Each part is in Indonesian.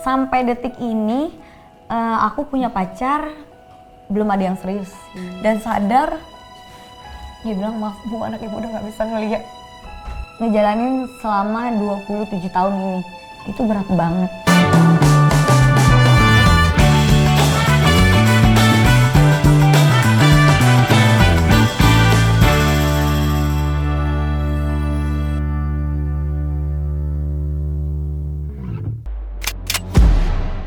sampai detik ini aku punya pacar belum ada yang serius dan sadar dia bilang maaf bu, anak ibu udah nggak bisa ngelihat. Ngejalanin selama 27 tahun ini itu berat banget.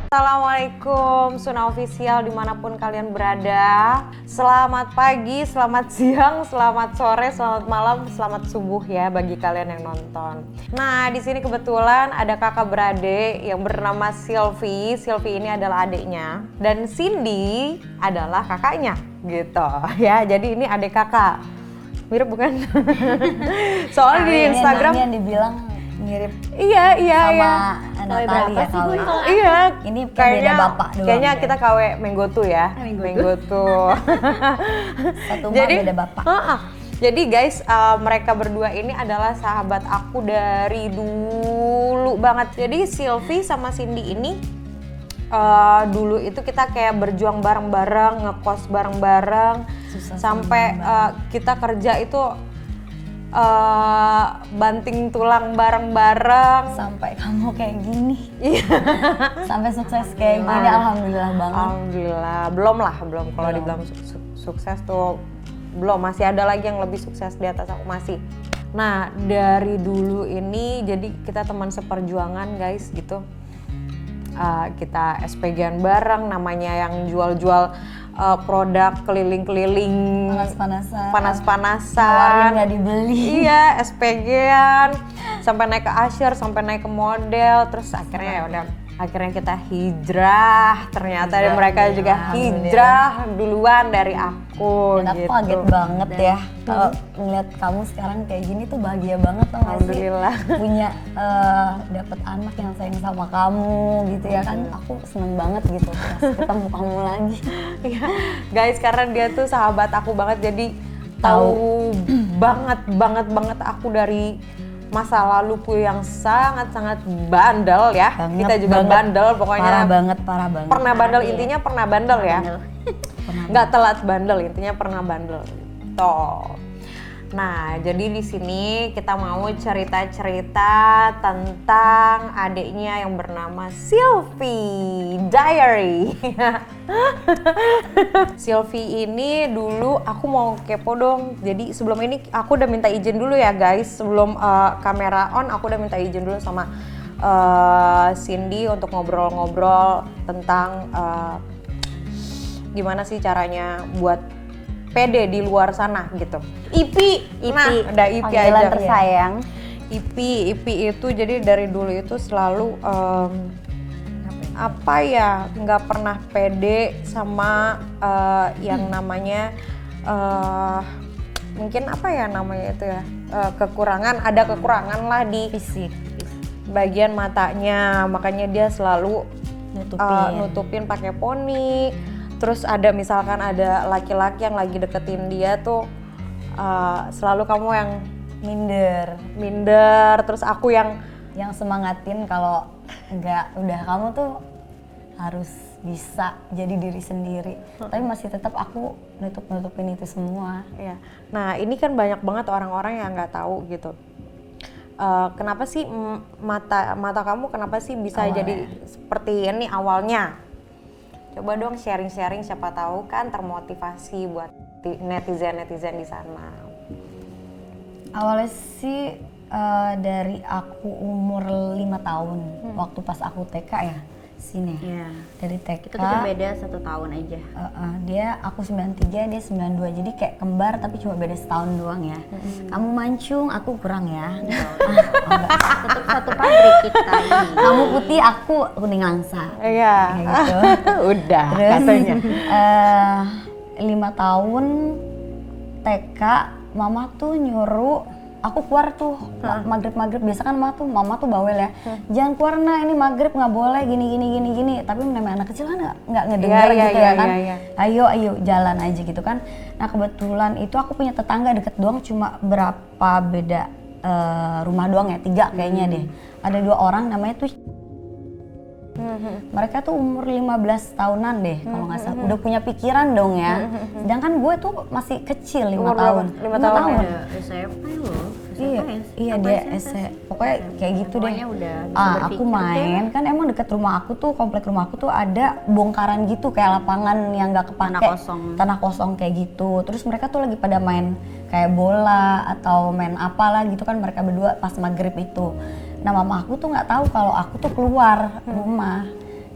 Assalamualaikum Suna Official dimanapun kalian berada. Selamat pagi, selamat siang, selamat sore, selamat malam, selamat subuh ya bagi kalian yang nonton. Nah di sini kebetulan ada kakak beradik yang bernama Sylvie. Sylvie ini adalah adiknya dan Cindy adalah kakaknya gitu ya. Jadi ini adik kakak. Mirip bukan? Soalnya di Instagram yang dibilang mirip iya sama Natali ya KW. Iya, ini kayaknya beda bapak doang. Kayaknya kita KW Menggotu ya. Menggotu. Satu jadi beda bapak. Jadi guys, mereka berdua ini adalah sahabat aku dari dulu banget. Jadi Sylvie sama Cindy ini dulu itu kita kayak berjuang bareng-bareng, ngekos bareng-bareng, sampai kita kerja itu banting tulang bareng-bareng sampai kamu kayak gini. Sampai sukses kayak gini, alhamdulillah banget. Alhamdulillah, belum kalau dibilang sukses tuh belum, masih ada lagi yang lebih sukses di atas aku masih. Nah dari dulu ini jadi kita teman seperjuangan guys gitu. Kita SPG-an bareng, namanya yang jual-jual produk keliling-keliling panas-panasan, nawarin nggak dibeli. Iya, SPG-an sampai naik ke Asyir, sampai naik ke model, terus akhirnya ya udah, akhirnya kita hijrah. Ternyata mereka juga hijrah duluan dari aku. Dan aku kaget banget ya kalau ngeliat kamu sekarang kayak gini tuh bahagia banget tau gak sih? Alhamdulillah. Punya dapet anak yang sayang sama kamu gitu ya kan, aku seneng banget gitu ketemu kamu lagi. Guys, karena dia tuh sahabat aku banget, jadi tahu banget aku dari masa laluku yang sangat-sangat bandel ya. Banget, kita juga banget. Bandel pokoknya. Parah banget. Pernah bandel, intinya pernah bandel ya. Nggak telat bandel, intinya pernah bandel. Toh. Nah, jadi di sini kita mau cerita-cerita tentang adiknya yang bernama Sylvie Diary. Sylvie ini dulu aku mau kepo dong. Jadi sebelum ini aku udah minta izin dulu ya guys. Sebelum kamera on aku udah minta izin dulu sama Cindy untuk ngobrol-ngobrol tentang gimana sih caranya buat pede di luar sana gitu. Ipi. Nah, udah Ipi aja. Tersayang. Ipi itu jadi dari dulu itu selalu apa ya, nggak pernah pede sama yang namanya mungkin apa ya namanya itu ya, kekurangan, ada kekurangan lah di Fisik. bagian matanya, makanya dia selalu nutupin pakai poni. Terus ada misalkan ada laki-laki yang lagi deketin dia tuh selalu kamu yang minder, terus aku yang semangatin kalau enggak, udah kamu tuh harus bisa jadi diri sendiri. Tapi masih tetap aku nutupin itu semua. Ya. Nah ini kan banyak banget orang-orang yang nggak tahu gitu. Kenapa sih mata kamu kenapa sih bisa jadi seperti ini awalnya? Coba dong sharing-sharing, siapa tahu kan termotivasi buat netizen-netizen di sana. Awalnya sih dari aku umur 5 tahun, waktu pas aku TK ya, sini. Iya. Dari TK. Itu kita beda 1 tahun aja. Aku 93, dia 92, jadi kayak kembar tapi cuma beda setahun doang ya. Kamu mancung, aku kurang ya. Tetap satu pabrik kita ini. Kamu putih, aku kuning langsa. Iya. Gitu. Udah Terus, katanya. 5 tahun TK, mama tuh nyuruh aku keluar tuh maghrib biasa kan mama tuh bawel ya, jangan keluar nah, ini maghrib nggak boleh gini, tapi namanya anak kecil kan nggak ngedengar gitu ya kan. Ayo jalan aja gitu kan. Nah kebetulan itu aku punya tetangga deket doang, cuma berapa beda rumah doang ya, 3 kayaknya deh. Ada 2 orang namanya tuh Mereka tuh umur 15 tahunan deh kalau nggak salah. Udah punya pikiran dong ya. Sedangkan gue tuh masih kecil 5 Umur tahun. berapa? 5 tahun ya? Udah SMP loh. Iya, iya Apa dia SMP? pokoknya kayak gitu deh. Pokoknya udah bisa Aku berpikir main kan emang deket rumah aku tuh, komplek rumah aku tuh ada bongkaran gitu kayak lapangan yang nggak kepake, tanah kosong kayak gitu. Terus mereka tuh lagi pada main kayak bola atau main apalah gitu kan mereka berdua pas maghrib itu. Nah mama aku tuh nggak tahu kalau aku tuh keluar rumah.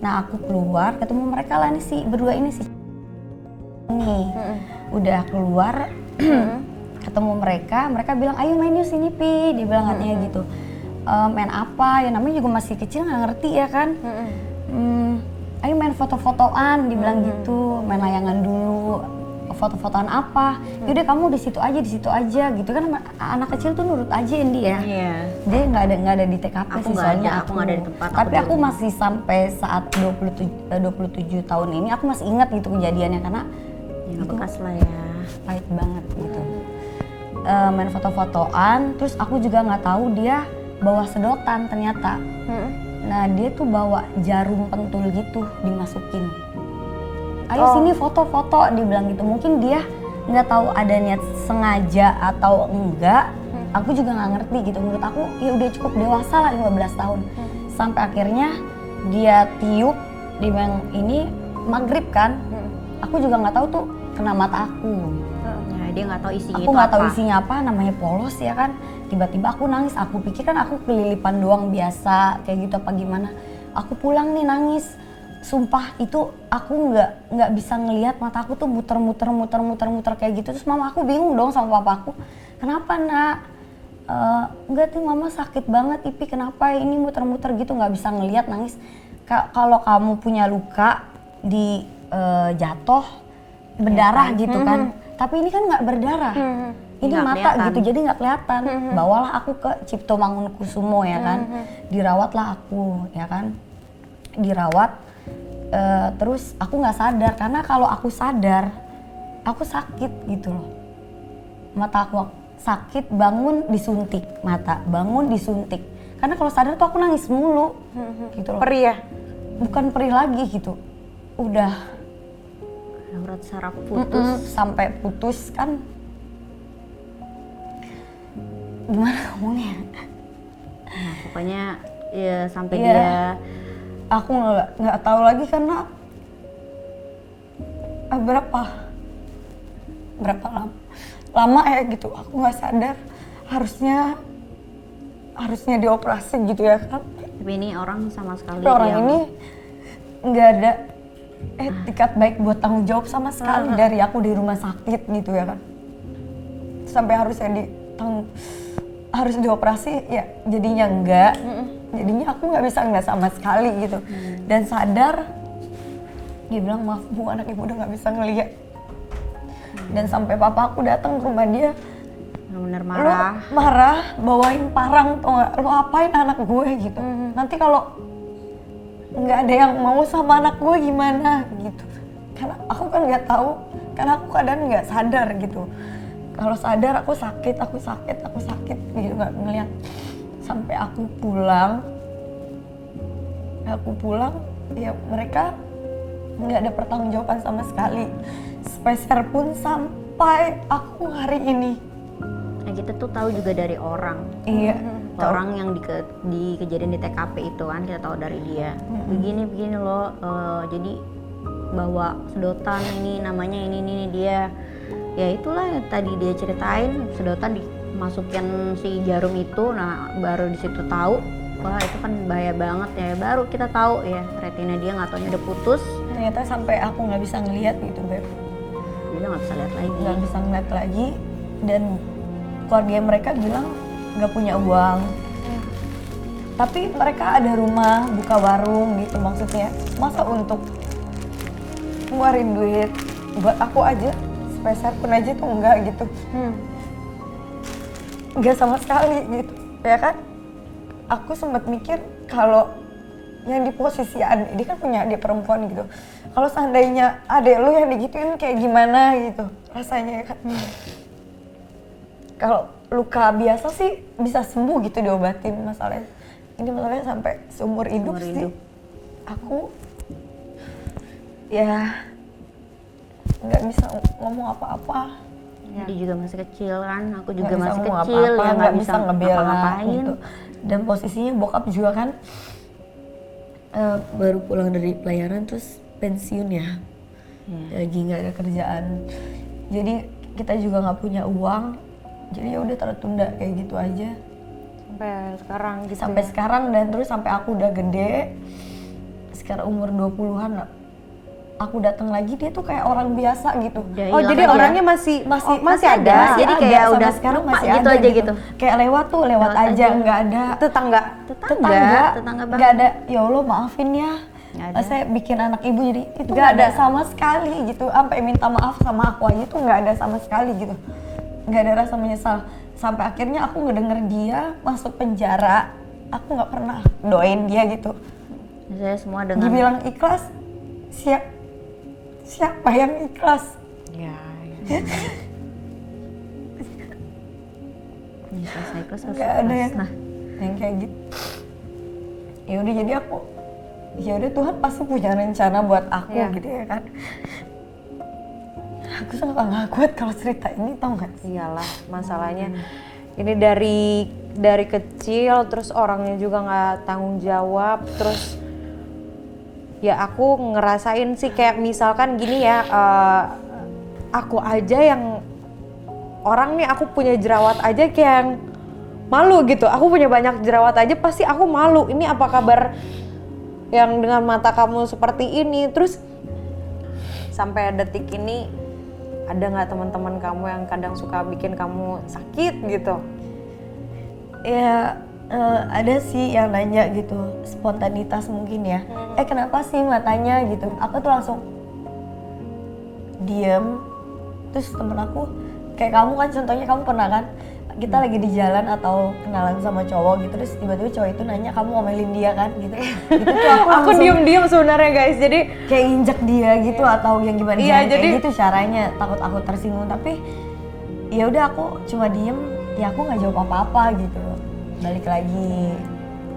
Nah aku keluar ketemu mereka lah nih si berdua ini sih. Nih udah keluar. Ketemu mereka bilang ayo main yuk sini Pi, dia bilang katanya gitu. Main apa ya, namanya juga masih kecil nggak ngerti ya kan. Ayo main foto-fotoan, dibilang gitu, main layangan dulu. Foto-fotoan apa? Yaudah kamu di situ aja gitu kan, anak kecil tuh nurut aja Indi ya. Iya. Dia nggak ada di TKP Aku sih nggak soalnya ada, aku nggak ada di tempat, aku Tapi di aku rumah. masih sampai saat 27 tahun ini aku masih ingat gitu kejadiannya karena Ya bekas lah ya. pahit banget gitu. Main foto-fotoan, terus aku juga nggak tahu dia bawa sedotan ternyata. Nah dia tuh bawa jarum pentul gitu dimasukin. Ayo sini foto-foto, dibilang gitu. Mungkin dia nggak tahu ada niat sengaja atau enggak. Aku juga nggak ngerti gitu. Menurut aku ya udah cukup dewasa lah 15 tahun. Sampai akhirnya dia tiup, dia bilang ini maghrib kan. Aku juga nggak tahu tuh kena mata aku. Nah, dia nggak tahu isinya Aku itu nggak tahu apa. isinya apa, namanya polos ya kan. Tiba-tiba aku nangis, aku pikir kan aku kelilipan doang biasa kayak gitu apa gimana. Aku pulang nih nangis, sumpah itu aku nggak bisa ngelihat, mata aku tuh muter kayak gitu. Terus mama aku bingung dong sama papa aku, kenapa nak? Enggak tuh mama sakit banget Ipi, kenapa ini muter-muter gitu, nggak bisa ngelihat, nangis. Kalau kamu punya luka di jatuh berdarah gitu kan, tapi ini kan nggak berdarah. Ini Nggak mata kelihatan. gitu jadi nggak kelihatan. Bawalah aku ke Cipto Mangunkusumo ya kan, dirawatlah aku ya kan, dirawat. Terus aku nggak sadar karena kalau aku sadar aku sakit gitu loh, mata aku sakit, bangun disuntik mata, bangun disuntik. Karena kalau sadar tuh aku nangis mulu gitu loh. Perih ya? Bukan perih lagi gitu, udah Urat saraf putus. sampai putus kan. Gimana ngomongnya? Nah, pokoknya ya sampai Iya. dia Aku nggak tahu lagi karena berapa lama ya gitu. Aku nggak sadar, harusnya dioperasi gitu ya kan. tapi ini orang sama sekali Tapi orang yang ini nggak ada etikat baik buat tanggung jawab sama sekali dari aku di rumah sakit gitu ya kan. Sampai harus dioperasi ya jadinya enggak. Jadinya aku nggak bisa ngeliat sama sekali gitu. Dan sadar dia bilang maaf Bu, anak ibu udah nggak bisa ngeliat. Dan sampai papa aku datang ke rumah dia, benar-benar lu marah. marah bawain parang tuh nggak, lu apain anak gue gitu. Nanti kalau nggak ada yang mau sama anak gue gimana gitu. Karena aku kan nggak tahu, karena aku kadang nggak sadar gitu. Kalau sadar aku sakit gitu, nggak ngeliat. Sampai aku pulang ya mereka nggak ada pertanggungjawaban sama sekali. Sepeser pun sampai aku hari ini. Nah, kita tuh tahu juga dari orang. Iya. Orang yang di kejadian di TKP itu kan kita tahu dari dia. Begini loh, jadi bawa sedotan ini namanya ini dia. Ya itulah yang tadi dia ceritain, sedotan dimasukin si jarum itu. Nah baru di situ tahu, wah itu kan bahaya banget ya. Baru kita tahu ya retina dia nggak taunya udah putus. Ternyata sampai aku nggak bisa ngelihat gitu Beb. Dia nggak bisa lihat lagi. Nggak bisa ngeliat lagi. Dan keluarga mereka bilang nggak punya uang. Tapi mereka ada rumah, buka warung gitu maksudnya. Masa untuk ngeluarin duit buat aku aja sepeser pun aja tuh enggak gitu. Enggak sama sekali gitu ya kan. Aku sempat mikir kalau yang di posisi adik, dia kan punya adik perempuan gitu, kalau seandainya adek lu yang digituin kayak gimana gitu rasanya ya kan. Kalau luka biasa sih bisa sembuh gitu diobatin, masalahnya ini masalahnya sampai seumur hidup Seumur sih. hidup. aku ya nggak bisa ngomong apa-apa. Dia juga masih kecil kan, aku juga Nggak bisa masih ngomong kecil apa-apa, ya nggak bisa ngebela ngapa-ngapain. gitu. Dan posisinya bokap juga kan baru pulang dari pelayaran terus pensiun ya, lagi nggak ada kerjaan. Jadi kita juga nggak punya uang, jadi ya udah tertunda kayak gitu aja. Sampai sekarang gitu. Sampai sekarang dan terus sampai aku udah gede, sekarang umur 20-an lah. Aku datang lagi dia tuh kayak orang biasa gitu. Udah Oh hilang jadi aja. orangnya masih Masih ada. Jadi ada, kayak sampai udah sekarang lupa masih gitu ada aja gitu. Kayak lewat Lewat aja, aja. nggak ada Tetangga. tetangga banget. nggak ada. Ya Allah maafin ya. Nggak ada. Saya bikin anak ibu jadi itu Nggak nggak ada ada. sama sekali gitu. Sampai minta maaf sama aku aja tuh nggak ada sama sekali gitu. Nggak ada rasa menyesal. Sampai akhirnya aku ngedenger dia masuk penjara. Aku nggak pernah doain dia gitu. Saya semua dengan Dibilang ikhlas, siapa yang ikhlas? Ya. selesai kelas harus Nggak ada ikhlas. yang, yang kayak gitu. Ya udah jadi aku, ya udah Tuhan pasti punya rencana buat aku gitu ya kan. Aku sangat nggak kuat kalau cerita ini, tau nggak? Iyalah, masalahnya ini dari kecil, terus orangnya juga nggak tanggung jawab, terus ya aku ngerasain sih kayak misalkan gini ya, aku aja yang orang nih aku punya jerawat aja kayak yang malu gitu. Aku punya banyak jerawat aja pasti aku malu. Ini apa kabar yang dengan mata kamu seperti ini? Terus sampai detik ini ada nggak teman-teman kamu yang kadang suka bikin kamu sakit gitu? Ya ada sih yang nanya gitu, spontanitas mungkin ya. Kenapa sih matanya gitu? Aku tuh langsung diem. Terus temen aku, kayak kamu kan contohnya kamu pernah kan, kita lagi di jalan atau kenalan sama cowok gitu, terus tiba-tiba cowok itu nanya kamu ngomelin dia kan gitu. Gitu tuh aku Aku langsung diem-diem sebenarnya guys, jadi kayak injek dia gitu atau yang gimana Iya, kayak jadi- gitu caranya, takut aku tersinggung. Tapi ya udah aku cuma diem, ya aku nggak jawab apa-apa gitu. Balik lagi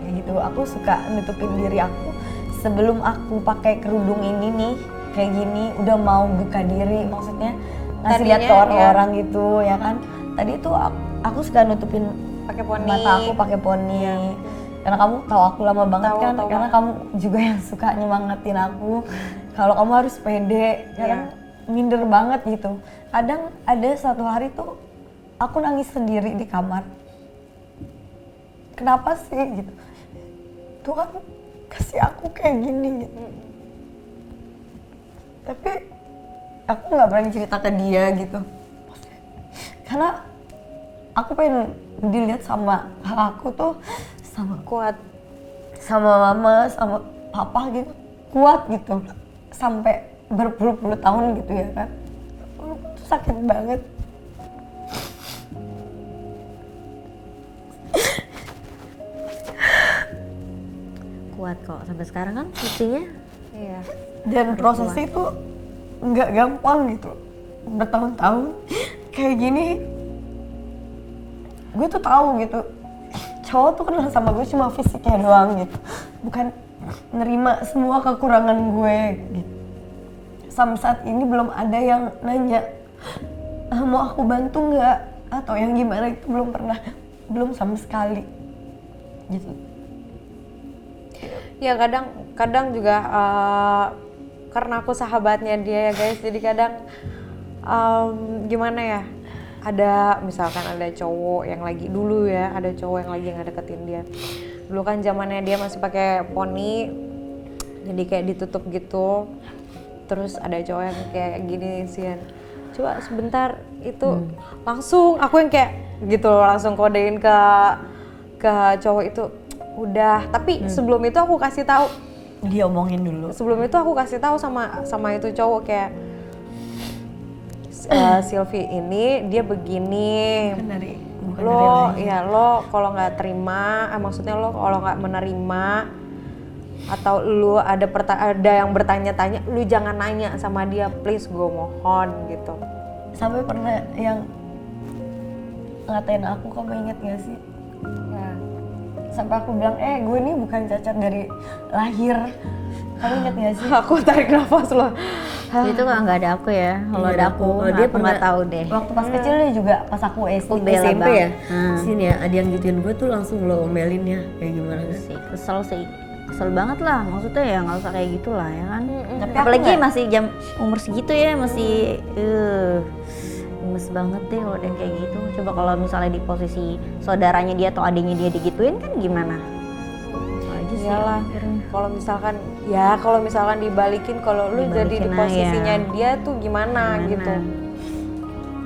kayak gitu, aku suka nutupin diri aku sebelum aku pakai kerudung ini nih kayak gini, udah mau buka diri, maksudnya ngasih lihat ke Tadinya, orang-orang gitu ya kan. Tadi tuh aku suka nutupin pakai poni. mata aku pakai poni. Karena kamu tahu aku lama banget kan, Tahu karena kamu juga yang suka nyemangatin aku. Kalau kamu harus pede, kadang minder banget gitu. Kadang ada satu hari tuh aku nangis sendiri di kamar. Kenapa sih gitu? Tuhan kasih aku kayak gini gitu. Tapi aku nggak berani cerita ke dia gitu. Karena aku pengen dilihat sama aku tuh sama Kuat. sama mama, sama papa gitu, kuat gitu, sampai berpuluh-puluh tahun gitu ya kan. Itu sakit banget. kuat kok sampai sekarang kan buktinya. Iya. Dan prosesnya itu nggak gampang gitu, bertahun-tahun kayak gini. Gue tuh tahu gitu, cowok tuh kenal sama gue cuma fisiknya doang gitu, bukan nerima semua kekurangan gue gitu. Sampai saat ini belum ada yang nanya, mau aku bantu nggak atau yang gimana, itu belum pernah, belum sama sekali gitu. Ya kadang juga karena aku sahabatnya dia ya guys, jadi kadang gimana ya, ada misalkan ada cowok yang lagi dulu ya, ada cowok yang lagi ngedeketin dia. Dulu kan zamannya dia masih pakai poni, jadi kayak ditutup gitu. Terus ada cowok yang kayak gini sih, coba sebentar itu langsung aku yang kayak gitu loh, langsung kodein ke cowok itu udah. Tapi sebelum itu aku kasih tahu, Dia omongin dulu. sebelum itu aku kasih tahu sama itu cowok kayak Sylvie ini dia begini. Bukan dari Lo lain. ya lo kalau nggak terima, maksudnya lo kalau nggak menerima atau lu ada yang bertanya-tanya, lu jangan nanya sama dia, please, gue mohon gitu. Sampai pernah yang ngatain aku, kamu inget gak sih? Ya. sampai aku bilang gue ini bukan cacat dari lahir. Kamu inget gak sih? Aku tarik nafas loh. Itu kalau nggak ada aku ya, kalau Iya, ada aku, kalau dia aku nggak pernah- tahu deh. Waktu pas kecil dia juga pas aku SD. Aku bela SMP banget. ya? Sini ya, ada yang gituin gue tuh langsung lo omelin ya, kayak gimana kan? Sih, kesel banget lah, maksudnya ya nggak usah kayak gitulah ya kan. Tapi aku Apalagi nggak- masih jam umur segitu ya, masih gemes banget deh kalau ada yang kayak gitu. Coba kalau misalnya di posisi saudaranya dia atau adiknya dia digituin kan gimana? Itu aja sih. Iyalah, kalau misalkan dibalikin, kalau lu jadi di Dibalikin posisinya aja. dia tuh gimana Gimana? gitu.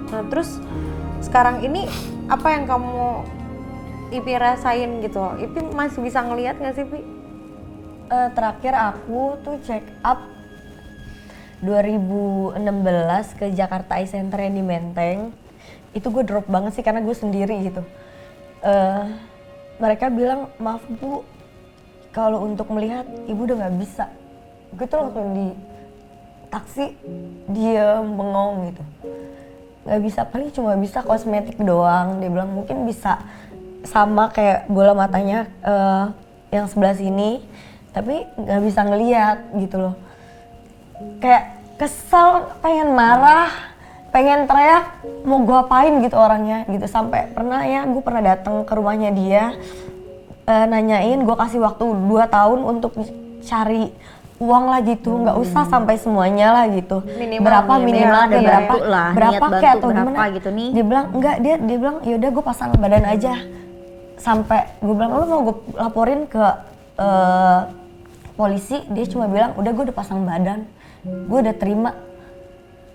Nah terus sekarang ini apa yang kamu Ipi rasain gitu? Ipi masih bisa ngelihat nggak sih Pi? Terakhir aku tuh check up 2016 ke Jakarta Eye Center yang di Menteng. Itu gue drop banget sih karena gue sendiri gitu. Mereka bilang, maaf Bu, kalau untuk melihat ibu udah nggak bisa. Gue tuh langsung di taksi diem bengong gitu. Nggak bisa, paling cuma bisa kosmetik doang. Dia bilang mungkin bisa sama kayak bola matanya yang sebelah sini, tapi nggak bisa ngelihat gitu loh. Kayak kesel, pengen marah, pengen teriak, mau gue apain gitu orangnya gitu. Sampai pernah ya, gue pernah datang ke rumahnya dia, nanyain, gue kasih waktu 2 tahun untuk cari uang lah gitu, nggak usah sampai semuanya lah gitu. Berapa minimal ada berapa bantu lah, berapa niat bantu kayak atau berapa gimana gitu nih. dia bilang enggak, dia bilang yaudah gue pasang badan aja. Sampai gue bilang lo mau gue laporin ke polisi, dia cuma bilang udah gue udah pasang badan, gue udah terima.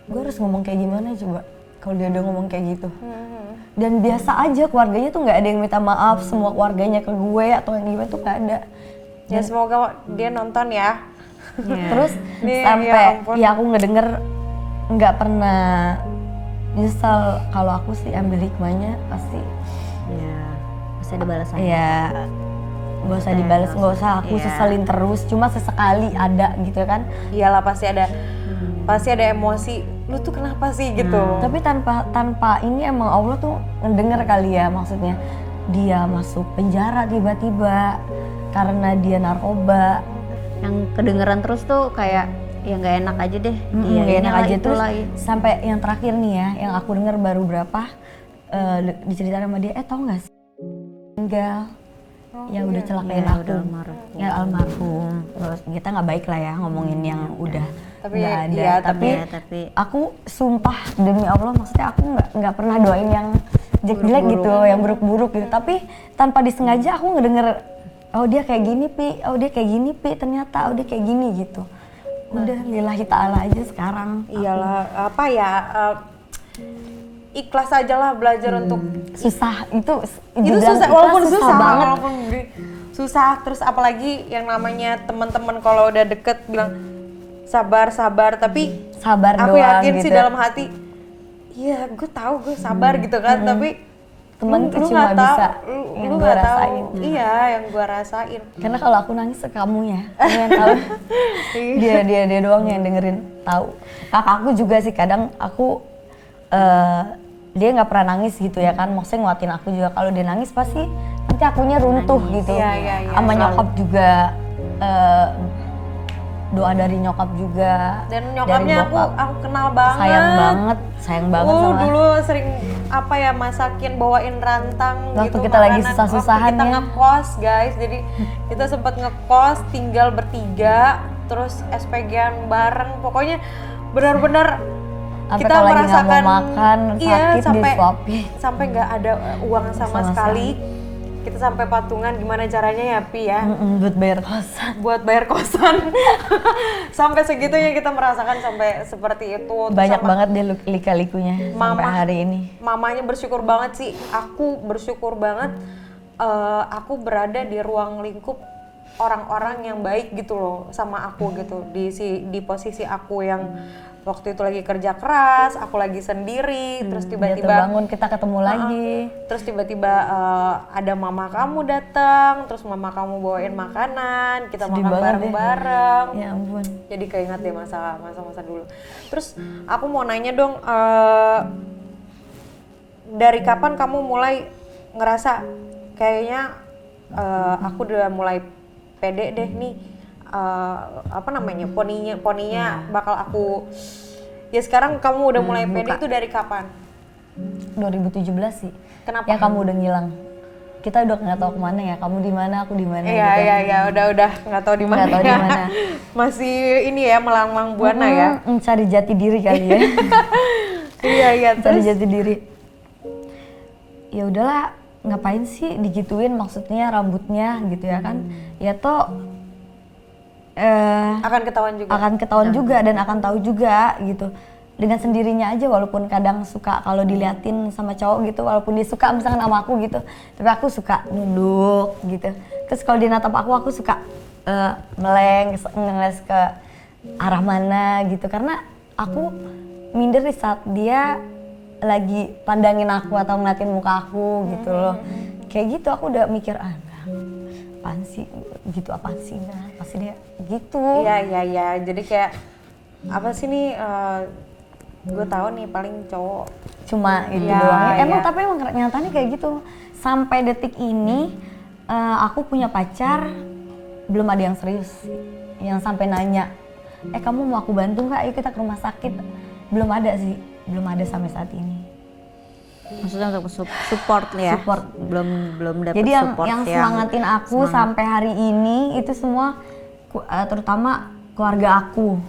Gue harus ngomong kayak gimana coba kalau dia udah ngomong kayak gitu. Dan biasa aja, keluarganya tuh nggak ada yang minta maaf, semua keluarganya ke gue atau yang gimana tuh nggak ada. Ya semoga dia nonton ya. Terus Nih, sampai ya ampun. ya aku ngedenger nggak pernah nyesel. Kalau aku sih ambil hikmahnya pasti Ya, masih ada balasan. ya nggak usah dibales, nggak usah aku Iya. seselin terus, cuma sesekali ada gitu kan. Iyalah pasti ada emosi. Lu tuh kenapa sih gitu? Tapi tanpa ini emang Allah tuh ngedenger kali ya, maksudnya dia masuk penjara tiba-tiba karena dia narkoba. Yang kedengeran terus tuh kayak ya nggak enak aja deh. Iya, Iya, enak aja. Terus lagi. sampai yang terakhir nih ya, yang aku denger baru berapa diceritain sama dia, tau gak sih tinggal yang udah celakain Iya, aku, udah almarhum. ya almarhum. Terus kita nggak baik lah ya ngomongin yang udah Tapi nggak ada. iya, tapi Ya, tapi aku sumpah demi Allah, maksudnya aku nggak pernah doain yang jelek gitu, yang buruk-buruk gitu. Tapi tanpa disengaja aku ngedenger, oh dia kayak gini Pi, oh dia kayak gini Pi, ternyata oh dia kayak gini gitu. Udah lillahi ta'ala aja sekarang. Iyalah apa ya? Ikhlas aja lah belajar untuk Susah itu susah, ikhlas walaupun susah banget. walaupun susah. Terus apalagi yang namanya teman-teman kalau udah deket bilang sabar, tapi Sabar aku doang yakin gitu. sih dalam hati, iya gue tahu gue sabar gitu kan, tapi Temen tuh lu cuma nggak tahu, bisa lu yang nggak gua tahu. rasain. Iya, yang gue rasain. Karena kalau aku nangis ke kamu ya, kamu yang tahu. dia doang yang dengerin tahu. Kakakku juga sih kadang aku dia nggak pernah nangis gitu ya kan, maksudnya nguatin aku juga. Kalau dia nangis pasti nanti akunya runtuh gitu. Iya, Sama selalu. nyokap juga, doa dari nyokap juga. Dan dari nyokapnya bokap. aku kenal banget. sayang banget sama. Dulu sering apa ya, masakin, bawain rantang Waktu gitu. kita lagi makanan. susah-susahan Waktu kita ya. ngekos guys, jadi kita sempat ngekos tinggal bertiga, terus SPG-an bareng, pokoknya benar-benar Sampai kita kalau lagi nggak mau merasakan makan, iya, sakit, sampai disuapin. sampai nggak ada uang sama sekali. Kita sampai patungan gimana caranya ya Pi ya, Buat bayar kosan. buat bayar kosan. Sampai segitunya kita merasakan sampai seperti itu. Terus Banyak sama banget dia lika-likunya sampai Mama. hari ini. mamanya bersyukur banget sih. Aku bersyukur banget aku berada di ruang lingkup orang-orang yang baik gitu loh sama aku gitu. Di posisi aku yang waktu itu lagi kerja keras, aku lagi sendiri, terus Dia tiba-tiba terbangun, kita ketemu lagi. terus tiba-tiba ada mama kamu datang, terus mama kamu bawain makanan, kita Sedih makan banget bareng-bareng. Ya ampun. Jadi keinget deh masa-masa dulu. Terus aku mau nanya dong, dari kapan kamu mulai ngerasa kayaknya aku udah mulai pede deh nih, poninya bakal aku. Ya sekarang kamu udah mulai pede itu dari kapan? 2017 sih. Kenapa? Ya kamu udah ngilang. Kita udah nggak tahu kemana ya. Kamu di mana, aku di mana. Iya, udah nggak tahu di mana. Nggak tahu di mana. Masih ini ya melanglang buana ya. Mencari jati diri kali ya. Iya. Mencari Terus jati diri. Ya udahlah, ngapain sih digituin, maksudnya rambutnya gitu ya kan. Ya toh akan ketahuan juga. akan ketahuan juga dan akan tahu juga gitu dengan sendirinya aja, walaupun kadang suka kalau diliatin sama cowok gitu, walaupun dia suka misalkan sama aku gitu, tapi aku suka nunduk gitu. Terus kalau dia natap aku suka meleng, ngeles ke arah mana gitu, karena aku minder di saat dia lagi pandangin aku atau ngeliatin muka aku gitu loh. Kayak gitu aku udah mikir, apaan sih gitu, apaan sih, pasti dia gitu. Iya. Jadi kayak apa sih nih? Gue tahu nih paling cowok. Cuma itu Iya, doang ya. Emang iya. tapi emang nyatanya kayak gitu. Sampai detik ini aku punya pacar, belum ada yang serius sih. Yang sampai nanya, kamu mau aku bantu nggak? Ayo kita ke rumah sakit. Belum ada sih, belum ada sampai saat ini. Maksudnya untuk support ya? Support. Belum dapat Jadi support yang semangatin aku sampai hari ini itu semua terutama keluarga aku,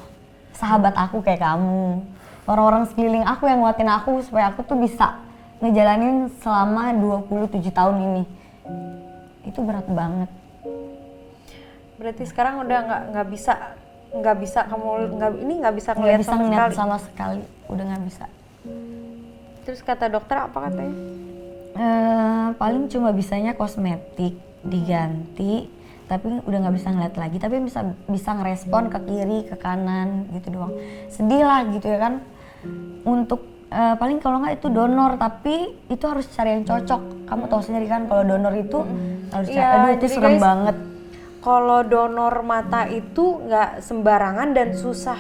sahabat aku kayak kamu, orang-orang sekeliling aku yang nguatin aku supaya aku tuh bisa ngejalanin selama 27 tahun ini. Itu berat banget. Berarti sekarang udah nggak bisa kamu nggak bisa Nggak ngeliat bisa sama ngeliat sekali. sama sekali, udah nggak bisa. Terus kata dokter apa katanya? Paling cuma bisanya kosmetik diganti, tapi udah nggak bisa ngeliat lagi, tapi bisa ngerespon ke kiri ke kanan gitu doang. Sedih lah gitu ya kan. Untuk paling kalau nggak itu donor, tapi itu harus cari yang cocok. Kamu tahu sendiri kan kalau donor itu harus cari, aduh itu jadi serem guys, banget. Kalau donor mata itu nggak sembarangan dan susah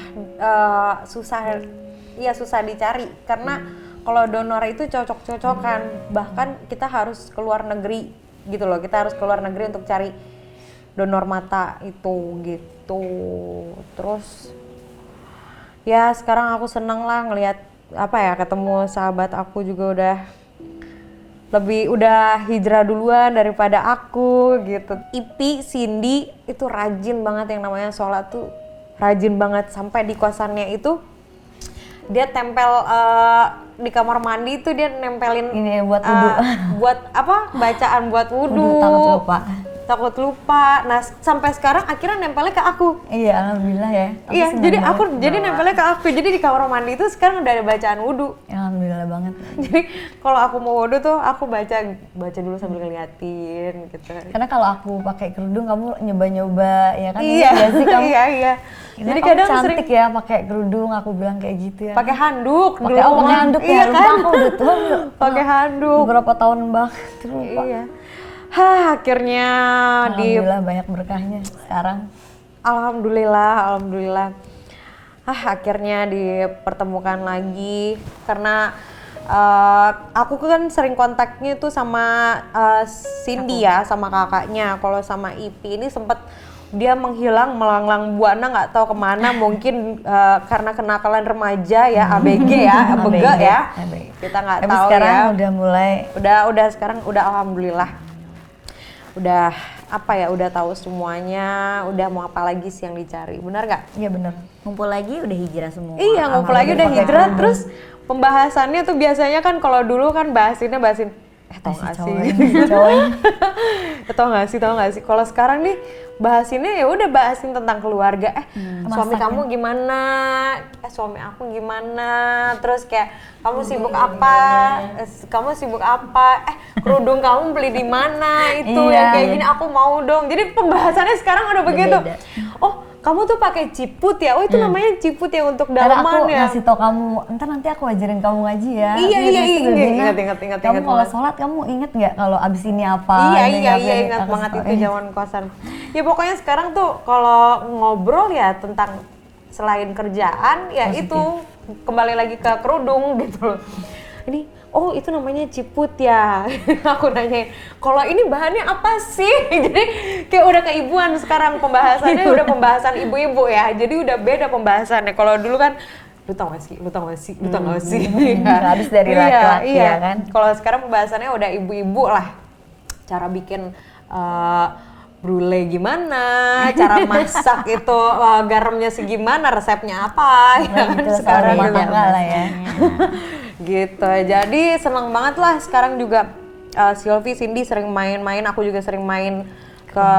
dicari, karena kalau donor itu cocok-cocokan, bahkan kita harus keluar negeri gitu loh, kita harus keluar negeri untuk cari donor mata itu gitu. Terus ya sekarang aku seneng lah ngelihat ketemu sahabat aku juga udah hijrah duluan daripada aku gitu. Ipi, Cindy itu rajin banget, yang namanya sholat tuh rajin banget, sampai di kosannya itu dia tempel di kamar mandi itu dia nempelin Ini buat wudhu. buat bacaan buat wudhu. Takut lupa. Nah sampai sekarang akhirnya nempelnya ke aku. Iya, alhamdulillah ya. Aku Iya, senang jadi banget. aku nempelnya ke aku. Jadi di kamar mandi itu sekarang udah ada bacaan wudhu. Alhamdulillah banget. Jadi kalau aku mau wudhu tuh aku baca dulu sambil ngeliatin gitu. Karena kalau aku pakai kerudung kamu nyoba-nyoba ya kan? Iya, Nggak sih kamu? iya. Jadi Jadi kadang cantik sering ya pakai kerudung, aku bilang kayak gitu ya. pakai handuk pakai dulu. handuk ya, Iya lupa kan? aku udah tua. Pakai handuk. Beberapa tahun banget lupa. Iya. Akhirnya Alhamdulillah banyak berkahnya sekarang. Alhamdulillah. Akhirnya dipertemukan lagi karena aku kan sering kontaknya tuh sama Cindy ya, sama kakaknya. Kalau sama Ipi ini sempet dia menghilang melanglang buana, nggak tahu kemana. Mungkin karena kenakalan remaja ya, ABG ya, ABG ya. Kita nggak Tapi tahu sekarang ya. udah mulai. Udah sekarang udah alhamdulillah. Udah udah tahu semuanya, udah mau apa lagi sih yang dicari, benar nggak? Iya bener. Ngumpul lagi udah hijrah semua. Iya, ngumpul lagi udah pakai hijrah, kerudung. terus pembahasannya tuh biasanya kan kalau dulu kan bahasin tau gak sih? Tau gak sih? Kalau sekarang nih bahasinnya ya udah bahasin tentang keluarga. Suami kamu gimana? Suami aku gimana? Terus kayak kamu sibuk apa? Kamu sibuk apa? Kerudung kamu beli di mana? Itu Iya. yang kayak gini aku mau dong. Jadi pembahasannya sekarang udah begitu. Beda. Oh, kamu tuh pakai ciput ya? Oh, itu namanya ciput ya untuk Karena dalaman aku ya? ngasih tau kamu, nanti aku ajarin kamu ngaji ya. Iya, Nanti iya, Rizky ingat, bilang, ingat Kamu kalau banget. sholat kamu inget nggak kalau abis ini apa? Iya, Ini apa, ini ingat aku banget suka. itu zaman kosan. Ya pokoknya sekarang tuh kalau ngobrol ya tentang selain kerjaan ya Positif. itu kembali lagi ke kerudung gitu loh. Ini oh itu namanya ciput ya. Aku nanyain, kalau ini bahannya apa sih? Jadi kayak udah keibuan sekarang pembahasannya, udah pembahasan ibu-ibu ya. Jadi udah beda pembahasannya. Kalau dulu kan, lu tau gak sih? Habis dari laki-laki ya kan. Kalau sekarang pembahasannya udah ibu-ibu lah. Cara bikin brulee gimana, cara masak itu garamnya segimana, resepnya apa, ya kan gitu, sekarang rumah juga. tangga lah ya. Gitu, jadi senang banget lah sekarang juga Sylvie, Cindy sering main-main, aku juga sering main ke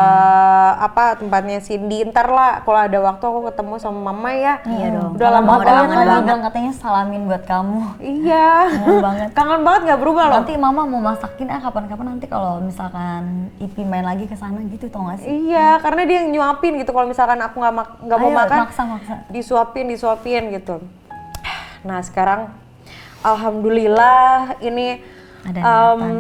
tempatnya Cindy. Ntar lah kalau ada waktu aku ketemu sama mama ya. Iya dong. Udah lama banget banget. kan bilang katanya salamin buat kamu. Iya. Kangen banget. Kangen banget nggak berubah loh. Nanti mama mau masakin kapan-kapan nanti kalau misalkan Ipi main lagi ke sana gitu, tau gak sih? Iya, karena dia yang nyuapin gitu. Kalau misalkan aku nggak mau Ayo, makan, maksa. disuapin gitu. Nah sekarang, alhamdulillah ini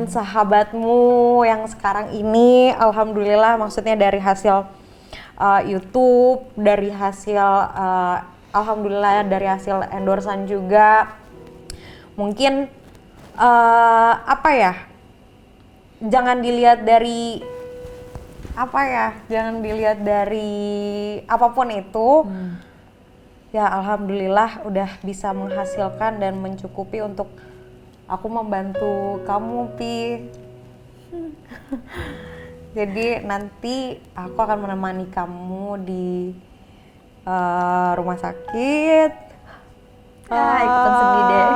sahabatmu yang sekarang ini, alhamdulillah, maksudnya dari hasil YouTube, dari hasil alhamdulillah dari hasil endorsan juga. Mungkin jangan dilihat dari jangan dilihat dari apapun itu. Ya alhamdulillah udah bisa menghasilkan dan mencukupi untuk aku membantu kamu, Pi. Jadi nanti aku akan menemani kamu di rumah sakit. Ikutan sedih deh.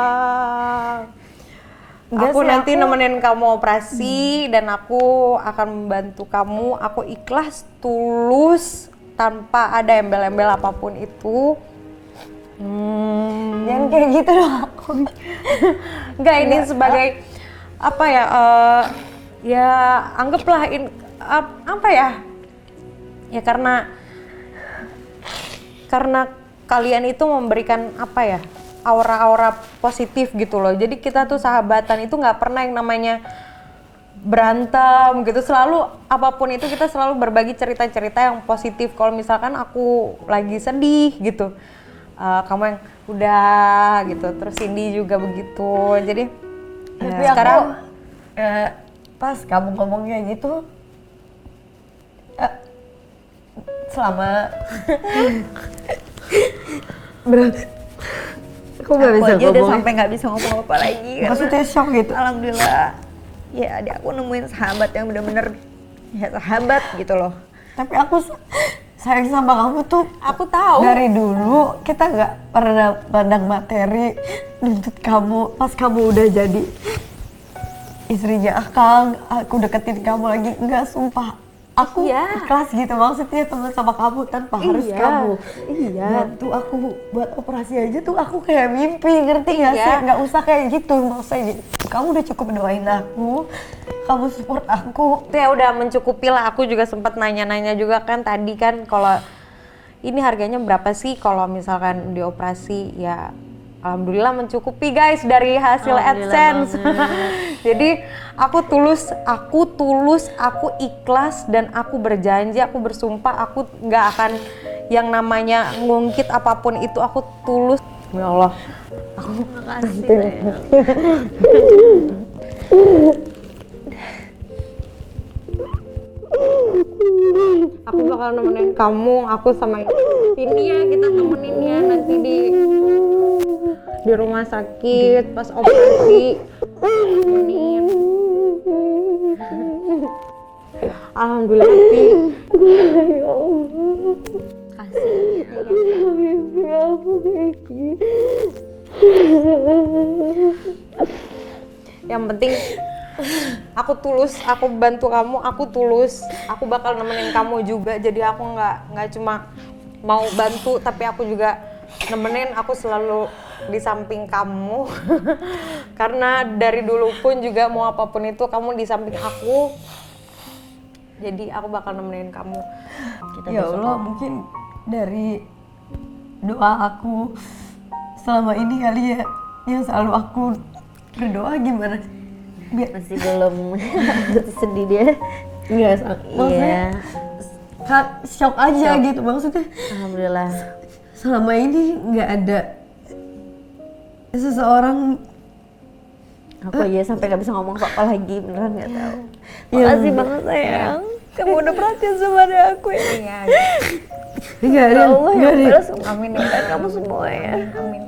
Aku nanti nemenin kamu operasi dan aku akan membantu kamu. Aku ikhlas, tulus, tanpa ada embel-embel apapun itu. Jangan kayak gitu dong. Enggak, ini sebagai ya anggaplah ya karena kalian itu memberikan aura-aura positif gitu loh. Jadi kita tuh sahabatan itu nggak pernah yang namanya berantem gitu, selalu apapun itu kita selalu berbagi cerita-cerita yang positif. Kalau misalkan aku lagi sedih gitu, kamu yang udah gitu, terus Cindy juga begitu. Jadi Tapi sekarang pas kamu ngomong kayak gitu, selama Aku nggak bisa aja udah ngomong. sampai nggak bisa ngomong apa lagi. Maksudnya shock gitu. Alhamdulillah, ya adik aku nemuin sahabat yang bener-bener ya sahabat gitu loh. Tapi aku sayang sama kamu tuh. aku tahu Dari dulu kita nggak pernah pandang materi nuntut kamu. Pas kamu udah jadi istrinya Akang, aku deketin kamu lagi. Enggak, sumpah. Aku ikhlas gitu, maksudnya teman sama kamu tanpa harus kamu bantu aku buat operasi aja tuh aku kayak mimpi, ngerti gak sih? Nggak usah kayak gitu, maksudnya kamu udah cukup doain aku, kamu support aku. itu ya udah mencukupi lah. Aku juga sempat nanya-nanya juga kan tadi kan, kalau ini harganya berapa sih kalau misalkan dioperasi. Ya alhamdulillah mencukupi guys dari hasil AdSense. Jadi aku tulus, aku ikhlas, dan aku berjanji, aku bersumpah aku nggak akan yang namanya ngungkit apapun itu. Aku tulus. Ya Allah, aku Makasih. aku bakal nemenin kamu, aku sama ini ya, kita temenin ya nanti di rumah sakit pas operasi. Temenin. Alhamdulillah, Pi. Yang penting aku tulus, aku bantu kamu, aku tulus, aku bakal nemenin kamu juga. Jadi aku nggak cuma mau bantu, tapi aku juga nemenin, aku selalu di samping kamu. Karena dari dulu pun juga mau apapun itu kamu di samping aku. Jadi aku bakal nemenin kamu. Ya Allah, mungkin dari doa aku selama ini kali ya, yang selalu aku berdoa gimana? Masih belum sedih dia. Iya, maksudnya shock aja gitu maksudnya. Alhamdulillah. Selama ini nggak ada seseorang Aku aja sampai nggak bisa ngomong apa lagi, beneran nggak tahu. Makasih banget sayang, kamu udah perhatian sama aku ya. Iya. Enggak Ya ada. Allah ya Enggak ada. Allah, amin ya kamu semua ya. Amin.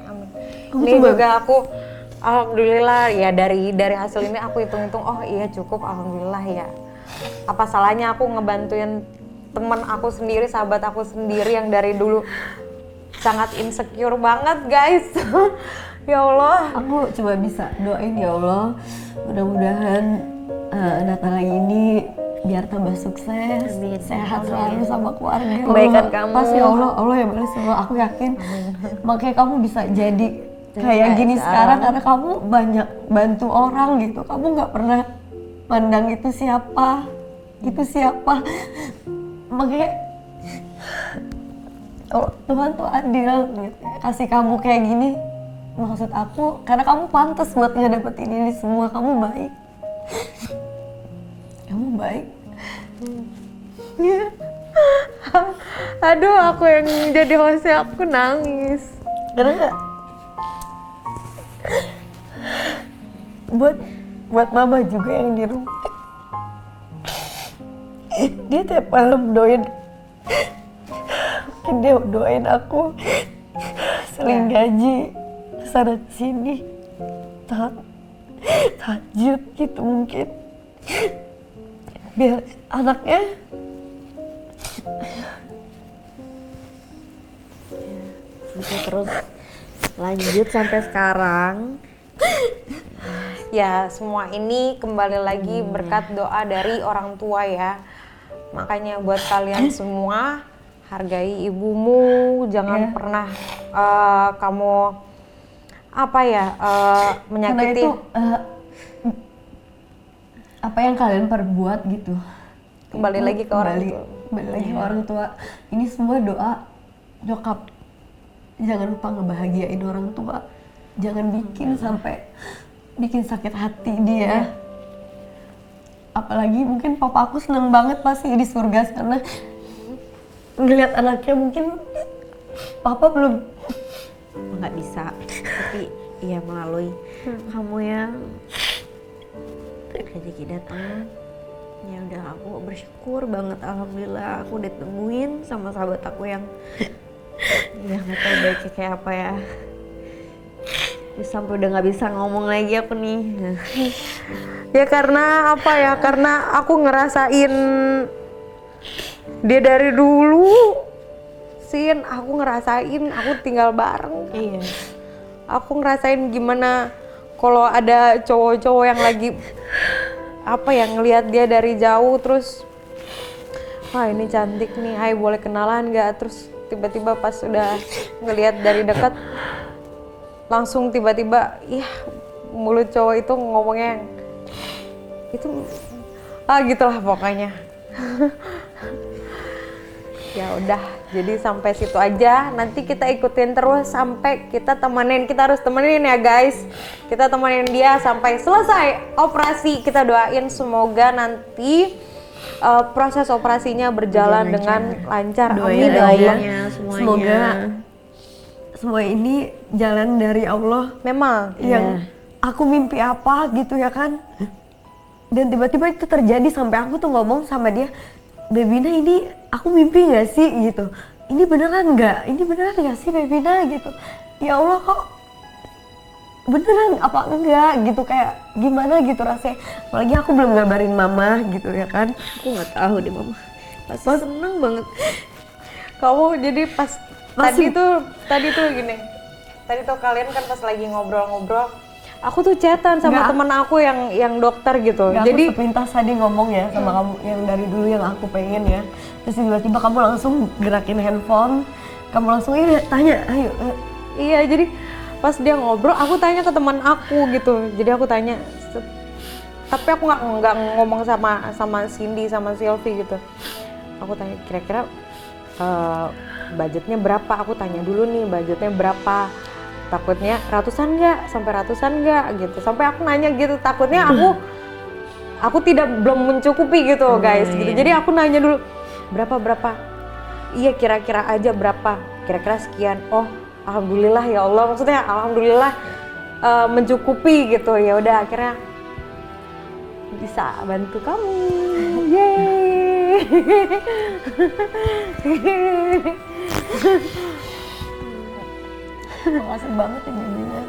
Ini juga aku alhamdulillah ya dari hasil ini aku hitung-hitung oh iya cukup alhamdulillah ya. Apa salahnya aku ngebantuin teman aku sendiri, sahabat aku sendiri yang dari dulu sangat insecure banget guys. Ya Allah. Aku cuma bisa doain ya Allah, mudah-mudahan Natalia ini biar tambah sukses, Amin. sehat selalu sama keluarga. Kebaikan kamu. Pasti Allah yang balas semua. Aku yakin. Makanya kamu bisa jadi kayak gini sekarang karena kamu banyak bantu orang gitu. Kamu nggak pernah pandang itu siapa, Makanya Tuhan tuh adil gitu. Kasih kamu kayak gini. Maksud aku, karena kamu pantas buat ngedapetin ini semua. Kamu baik. Ya. Aduh, aku yang jadi hostnya aku nangis. Karena buat mama juga yang di rumah. Dia tiap malam doain. Mungkin dia doain aku seling gaji sana sini. Tahajud gitu mungkin. Biar anaknya Bisa terus lanjut sampai sekarang. Ya, semua ini kembali lagi berkat doa dari orang tua ya. Makanya buat kalian semua, hargai ibumu, jangan pernah kamu menyakiti. karena itu apa yang kalian perbuat gitu. Kembali lagi ke orang tua. Kembali lagi ke orang tua. Ini semua doa nyokap. Jangan lupa ngebahagiain orang tua. Jangan bikin sakit hati dia. Apalagi mungkin papa aku seneng banget pasti di surga sana ngeliat anaknya. Mungkin papa belum Nggak bisa, tapi ya melalui kamu yang rezeki datang. Ya udah, aku bersyukur banget, alhamdulillah aku ditemuin sama sahabat aku yang ya nggak tahu baiknya kayak apa ya. Sampai udah nggak bisa ngomong lagi aku nih. Ya karena apa ya? Karena aku ngerasain dia dari dulu. Sin, aku ngerasain aku tinggal bareng. Iya. Aku ngerasain gimana kalau ada cowok-cowok yang lagi ngelihat dia dari jauh terus wah ini cantik nih, hai boleh kenalan nggak? Terus tiba-tiba pas udah ngelihat dari dekat langsung tiba-tiba mulut cowok itu ngomongnya yang itu gitulah pokoknya. Ya udah, jadi sampai situ aja. Nanti kita ikutin terus sampai kita harus temenin ya guys. Kita temenin dia sampai selesai operasi. Kita doain semoga nanti proses operasinya berjalan dengan lancar. doain Amin. Doanya semuanya. semoga semua ini jalan dari Allah. Memang Yang aku mimpi apa gitu ya kan. Dan tiba-tiba itu terjadi sampai aku tuh ngomong sama dia, Bebina ini aku mimpi gak sih gitu. Ini beneran gak sih Bebina gitu. Ya Allah kok beneran apa enggak gitu, kayak gimana gitu rasanya. Apalagi aku belum ngabarin mama gitu ya kan. Aku nggak tahu deh mama. Pasti seneng banget. kamu jadi pas tadi tuh gini. Tadi tuh kalian kan pas lagi ngobrol-ngobrol, aku tuh chatan sama teman aku yang dokter gitu. Gak, Jadi aku sepintas tadi ngomong ya sama kamu yang dari dulu yang aku pengen ya. Terus tiba-tiba kamu langsung gerakin handphone, kamu langsung tanya, ayo. iya, jadi pas dia ngobrol, aku tanya ke teman aku gitu. Jadi aku tanya, tapi aku nggak ngomong sama Cindy sama Sylvie gitu. Aku tanya kira-kira budgetnya berapa? Aku tanya dulu nih budgetnya berapa? Takutnya ratusan nggak gitu. Sampai aku nanya gitu, takutnya aku belum mencukupi gitu guys gitu. Jadi aku nanya dulu berapa? Iya kira-kira aja berapa? Kira-kira sekian. Oh alhamdulillah ya Allah, maksudnya alhamdulillah mencukupi gitu. Ya udah akhirnya bisa bantu kamu. Yeay. Makasih banget ya Bibinya.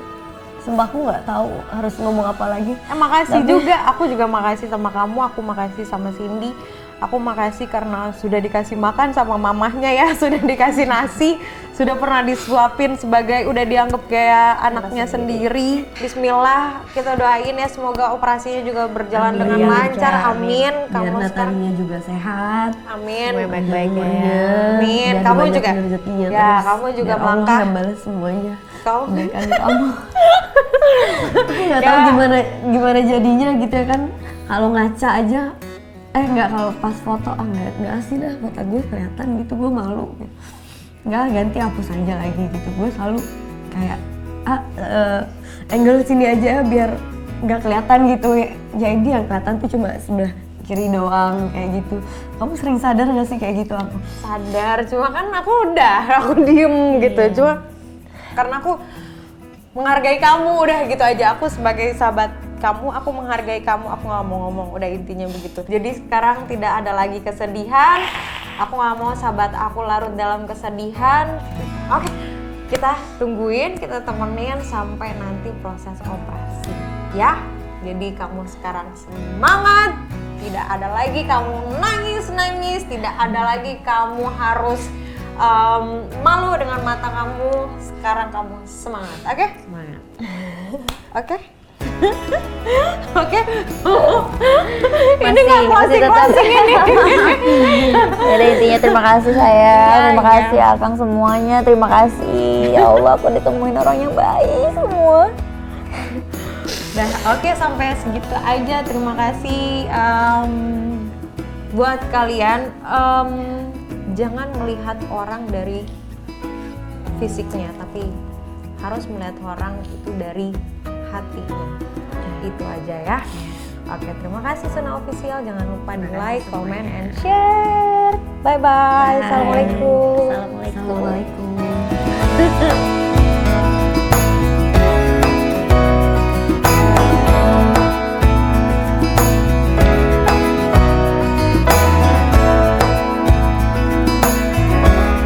Sumpah aku nggak tahu harus ngomong apa lagi. Makasih juga, aku juga makasih sama kamu, aku makasih sama Cindy. Aku makasih karena sudah dikasih makan sama mamahnya ya, sudah dikasih nasi, sudah pernah disuapin sebagai udah dianggap kayak anaknya sendiri. Bismillah, kita doain ya semoga operasinya juga berjalan dengan lancar. Amin. Biar Kamu sekarang Natalinya juga sehat. amin. Baik-baik ya. Amin. Biar Kamu banyak juga. rezekinya Ya, terus. kamu juga Biar Allah melangkah. yang balas semuanya. Kau Kebaikan kamu. Aku nggak tahu Ya. gimana jadinya gitu ya kan. Kalau ngaca aja, nggak kalau pas foto nggak asli dah mata gue kelihatan gitu, gue malu. Nggak, ganti hapus aja lagi gitu. Gue selalu kayak angle sini aja biar nggak kelihatan gitu ya. Jadi yang kelihatan tuh cuma sebelah kiri doang kayak gitu. Kamu sering sadar nggak sih kayak gitu aku? sadar, cuma kan aku diem gitu. Cuma karena aku menghargai kamu, udah gitu aja. Aku sebagai sahabat kamu, aku menghargai kamu, aku nggak mau ngomong, udah intinya begitu. Jadi sekarang tidak ada lagi kesedihan, aku nggak mau sahabat aku larut dalam kesedihan. Oke, kita tungguin, kita temenin sampai nanti proses operasi ya. Jadi kamu sekarang semangat, tidak ada lagi kamu nangis, tidak ada lagi kamu harus malu dengan mata kamu. Sekarang kamu semangat, oke? Semangat. Oke? Oke? Ini nggak closing ini. Jadi intinya terima kasih sayang, terima kasih Akang semuanya, terima kasih. Ya Allah, aku ditemuin orang yang baik semua. Dah, oke, sampai segitu aja. Terima kasih buat kalian. Jangan melihat orang dari fisiknya, tapi harus melihat orang itu dari hatinya. Itu aja ya. Oke, terima kasih Suna Official. Jangan lupa di like, comment, and share. Bye-bye. Assalamualaikum. Assalamualaikum.